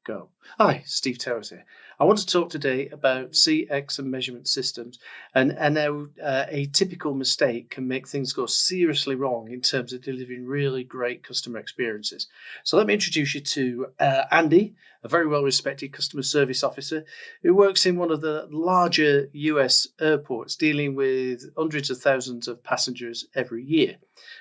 go. Hi, Steve Towers here. I want to talk today about ccxp measurement systems and how a typical mistake can make things go seriously wrong in terms of delivering really great customer experiences. So let me introduce you to Andy, a very well-respected customer service officer who works in one of the larger US airports, dealing with hundreds of thousands of passengers every year.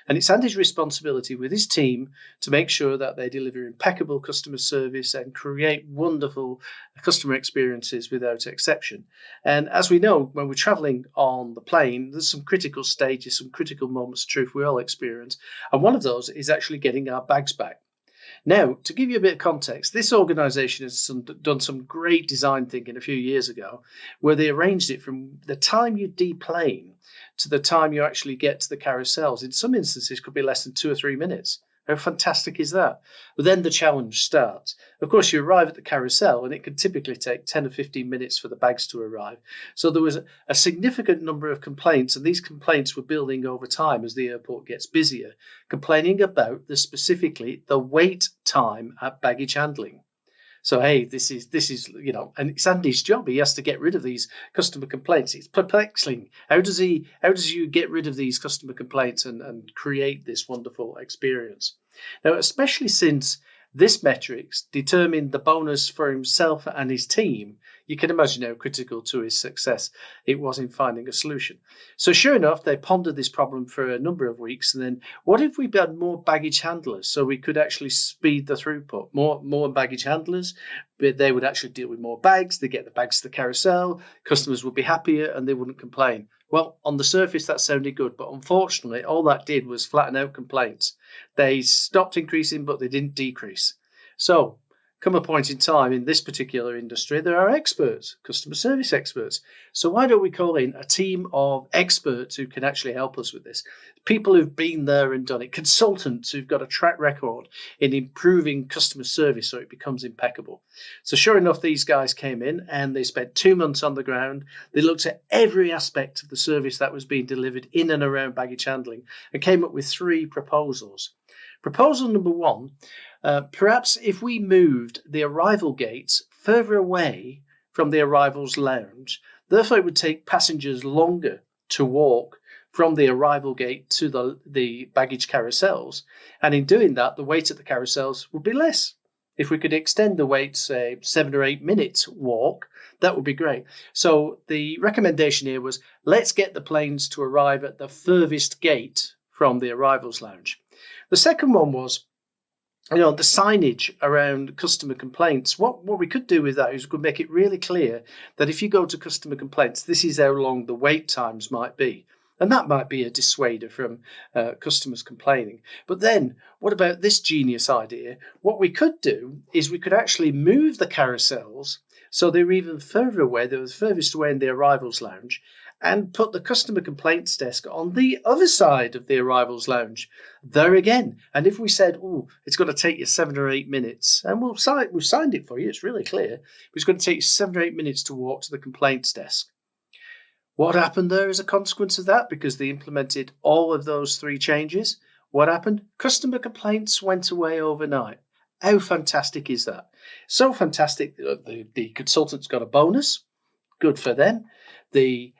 And it's Andy's responsibility with his team to make sure that they deliver impeccable customer service and create wonderful customer experiences without exception. And as we know, when we're traveling on the plane, there's some critical stages, some critical moments of truth we all experience. And one of those is actually getting our bags back. Now, to give you a bit of context, this organisation has done some great design thinking a few years ago, where they arranged it from the time you deplane to the time you actually get to the carousels. In some instances, could be less than 2 or 3 minutes. How fantastic is that? But then the challenge starts. Of course, you arrive at the carousel and it can typically take 10 or 15 minutes for the bags to arrive. So there was a significant number of complaints, and these complaints were building over time as the airport gets busier, complaining about specifically the wait time at baggage handling. So, hey, this is, and it's Andy's job. He has to get rid of these customer complaints. It's perplexing. How does you get rid of these customer complaints and create this wonderful experience? Now, especially since this metrics determined the bonus for himself and his team, you can imagine how critical to his success it was in finding a solution. So sure enough, they pondered this problem for a number of weeks. And then what if we had more baggage handlers so we could actually speed the throughput? More baggage handlers, but they would actually deal with more bags. They get the bags to the carousel. Customers would be happier and they wouldn't complain. Well, on the surface, that sounded good, but unfortunately, all that did was flatten out complaints. They stopped increasing, but they didn't decrease. So, come a point in time in this particular industry, there are experts, customer service experts. So why don't we call in a team of experts who can actually help us with this? People who've been there and done it, consultants who've got a track record in improving customer service so it becomes impeccable. So sure enough, these guys came in and they spent 2 months on the ground. They looked at every aspect of the service that was being delivered in and around baggage handling and came up with 3 proposals. Proposal number 1, perhaps if we moved the arrival gates further away from the arrivals lounge, therefore it would take passengers longer to walk from the arrival gate to the baggage carousels. And in doing that, the wait at the carousels would be less. If we could extend the wait, say 7 or 8 minutes walk, that would be great. So the recommendation here was, let's get the planes to arrive at the furthest gate from the arrivals lounge. The second one was, the signage around customer complaints. What we could do with that is we could make it really clear that if you go to customer complaints, this is how long the wait times might be. And that might be a dissuader from customers complaining. But then what about this genius idea? What we could do is we could actually move the carousels so they were even further away. They were furthest away in the arrivals lounge, and put the customer complaints desk on the other side of the arrivals lounge there again. And if we said, it's going to take you 7 or 8 minutes, and we've signed it for you, it's really clear, but it's going to take you 7 or 8 minutes to walk to the complaints desk. What happened there as a consequence of that? Because they implemented all of those 3 changes, what happened? Customer complaints went away overnight. How fantastic is that? So fantastic that the consultants got a bonus. Good for them. The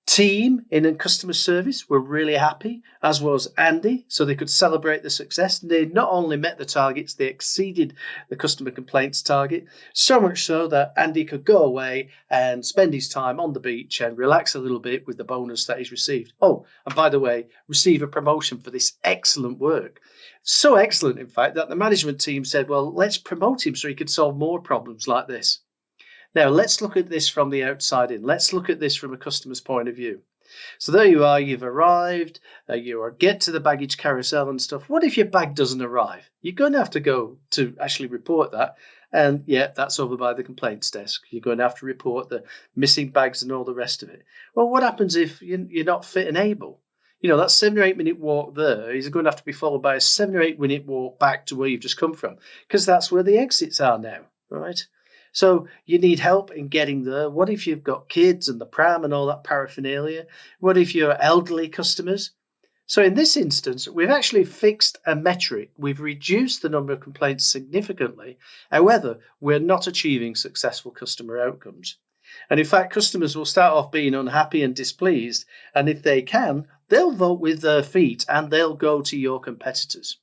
team in customer service were really happy, as was Andy, so they could celebrate the success. They not only met the targets, they exceeded the customer complaints target, so much so that Andy could go away and spend his time on the beach and relax a little bit with the bonus that he's received. Oh, and by the way, receive a promotion for this excellent work. So excellent, in fact, that the management team said, well, let's promote him so he could solve more problems like this. Now, let's look at this from the outside in. Let's look at this from a customer's point of view. So there you are, you've arrived, you get to the baggage carousel and stuff. What if your bag doesn't arrive? You're going to have to go to actually report that. And yeah, that's over by the complaints desk. You're going to have to report the missing bags and all the rest of it. Well, what happens if you're not fit and able? That 7 or 8 minute walk there is going to have to be followed by a 7 or 8 minute walk back to where you've just come from, because that's where the exits are now, right? So you need help in getting there. What if you've got kids and the pram and all that paraphernalia? What if you're elderly customers? So in this instance, we've actually fixed a metric. We've reduced the number of complaints significantly. However, we're not achieving successful customer outcomes. And in fact, customers will start off being unhappy and displeased. And if they can, they'll vote with their feet and they'll go to your competitors.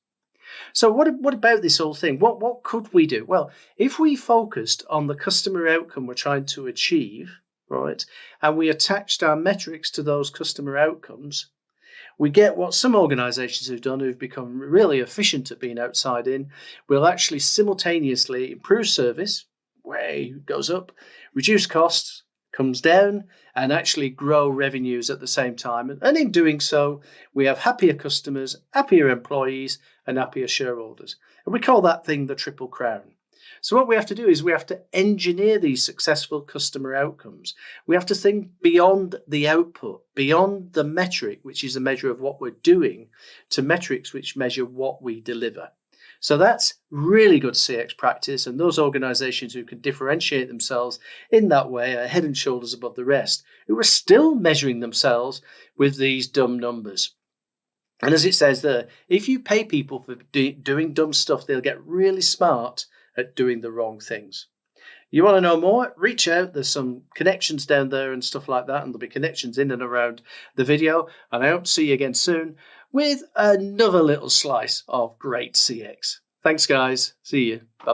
So what about this whole thing? What could we do? Well, if we focused on the customer outcome we're trying to achieve, right, and we attached our metrics to those customer outcomes, we get what some organizations have done who've become really efficient at being outside in. Will actually simultaneously improve service, way goes up, reduce costs, comes down, and actually grow revenues at the same time. And in doing so, we have happier customers, happier employees, and happier shareholders. And we call that thing the Triple Crown. So what we have to do is we have to engineer these successful customer outcomes. We have to think beyond the output, beyond the metric, which is a measure of what we're doing, to metrics which measure what we deliver. So that's really good CX practice, and those organizations who can differentiate themselves in that way are head and shoulders above the rest, who are still measuring themselves with these dumb numbers. And as it says there, if you pay people for doing dumb stuff, they'll get really smart at doing the wrong things. You want to know more? Reach out. There's some connections down there and stuff like that, and there'll be connections in and around the video. And I hope to see you again soon with another little slice of great CX. Thanks, guys. See you. Bye-bye.